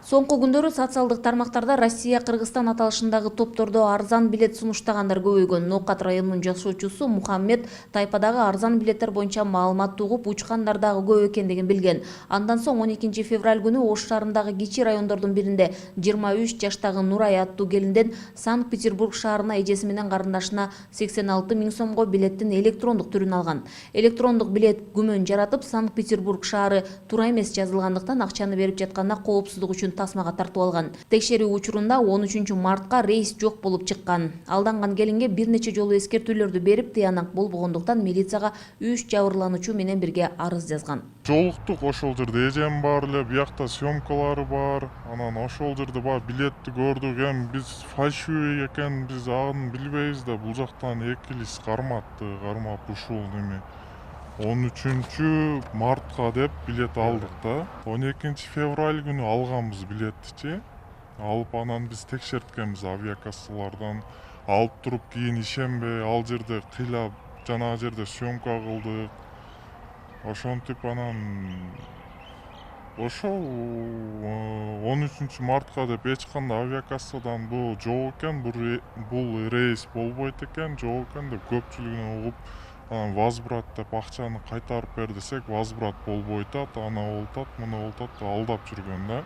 Соңку күндөрү социалдык тармактарда Россия-Кыргызстан аталышындагы топтордо арзан билет сунуштагандар көбөйгөн. Ноокат районунун жашоочусу Мухаммед тайпадагы арзан билеттер боюнча маалымат угуп, учкандар дагы көп экендигин билген. Андан соң 12 февраль күнү Ош шаарындагы кичи райондордун биринде 23 жаштагы Нурай аттуу келинден Санкт-Петербург шаарына эжеси менен карындашына 86 миң сомго билеттин электрондук түрүн алган. Электрондук билет күмөн жаратып, Санкт-Петербург шаары туура эмес жазылгандыктан акчаны берип жатканда коопсуздук үчүн тасмага тартып алган. Текшерүү учурунда 13 мартка рейс жок болуп чыккан. Алданган келинге бир нече жолу эскертүүлөрдү берип, тыянак болбогондуктан милицияга 3 жабырлануучу менен бирге арыз жазган. Жолуктук ошол жерде эжем бар эле, буякта съемкалары бар. Анан ошол жерде бар билетти көрдүк. Эми биз фальшивый экен, биз аны билбейбиз да. Бул жактан 2 лист кармап ушул неме 13 мартка деп билет алдык да. 12 февраль күнү алганбыз билеттичи. Алып анан биз текшерткенбиз авиакассалардан. Алып туруп кийин ишенбей ал жерде кыйлап жана жерде съемка кылдык. Ошентип анан ошол 13 мартка деп эч кандай авиакассадан бул жок экен, бул рейс болбойт экен, жок экен деп көпчүлүгүнөн угуп, анан возврат деп акчаны кайтарып бер десек, возврат болбой атат, ана болуп атат, мына болуп атат, алдап жүргөн да.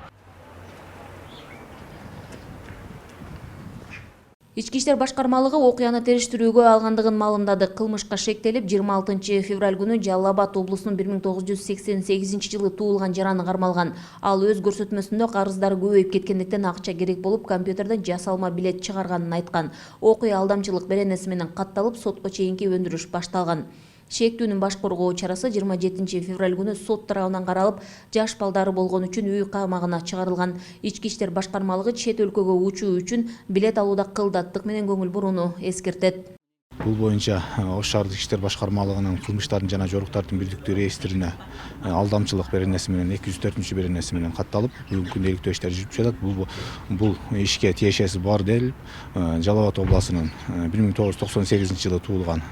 Ички иштер башкармалыгы окуяны териштирүүгө алгандыгын маалымдады. Кылмышка шектелип 26 февраль күнү Жалал Абад облусунун 1988 жылы туулган жараны кармалган. Ал өз көрсөтмөсүндө карыздары көбөйүп кеткендиктен акча керек болуп, компьютерден жасалма билет чыгарганын айткан. Окуя алдамчылык беренеси менен катталып, сотко чейинки өндүрүш башталган. Шектүүнүн баш коргоо чарасы 27 февраль күнү сот тарабынан каралып, жаш балдары болгон үчүн үй камагына чыгарылган. Ички иштер башкармалыгы чет өлкөгө учуу үчүн билет алууда кылдаттык менен көңүл бурууну эскертет. Бул боюнча Ош шаардык иштер башкармалыгынын кылмыштардын жана жоруктардын бирдиктүү реестрине алдамчылык беренеси менен 204 беренеси менен катталып, бүгүнкү күндө иликтөө иштери жүрүп жатат. Бул ишке тиешеси бар делип, Жалал Абад обласынын 1998 жылы туулган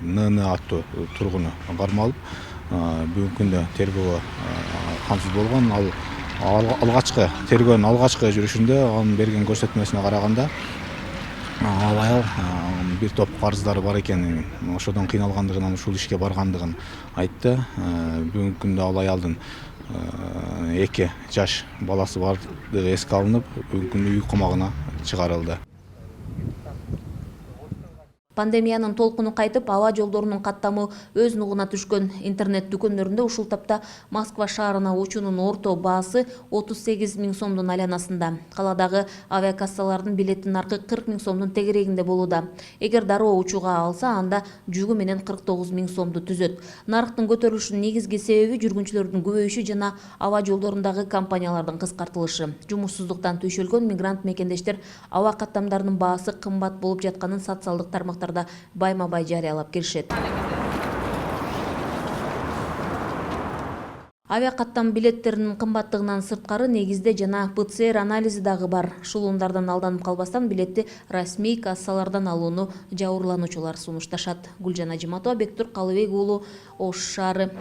НН аттуу тургуну кармалып, бүгүнкү күндө тергөөгө камсыз болгон. Ал алгачкы тергөөнүн алгачкы жүрүшүндө анын берген көрсөтмөсүнө караганда ал аял бир топ карыздары бар экенин, ошодон кыйналгандыгын, ушул ишке баргандыгын айтты. Бүгүнкү күндө ал аялдын 2 жаш баласы бардыгы эске алынып, бүгүнкү күндө үй камагына чыгарылды. Пандемиянын толкуну кайтып, аба жолдорунун каттамы өз нугуна түшкөн. Интернет дүкөндөрүндө ушул тапта Москва шаарына учуунун орто баасы 38 миң сомдун айланасында. Каладагы авиакассалардын билеттин наркы 40 миң сомдун тегерегинде болууда. Эгер дароо учууга алса, анда жүгү менен 49 миң сомду түзөт. Нарктын көтөрүлүшүнүн негизги себеби жүргүнчүлөрдүн көбөйүшү жана аба жолдорундагы компаниялардын кыскартылышы. Жумушсуздуктан түйшөлгөн мигрант мекендештер аба каттамдарынын баасы кымбат болуп жатканын социалдык тармактарда байма-бай жарыялап келишет. Авиакаттам билеттеринин кымбаттыгынан сырткары негизде жана ПЦР анализи дагы бар. Шулуундардан алданып калбастан билетти расмий кассалардан алууну жабырлануучулар сунушташат. Гүлжан Ажиматова, Бектур Калыбек уулу, Ош шаары.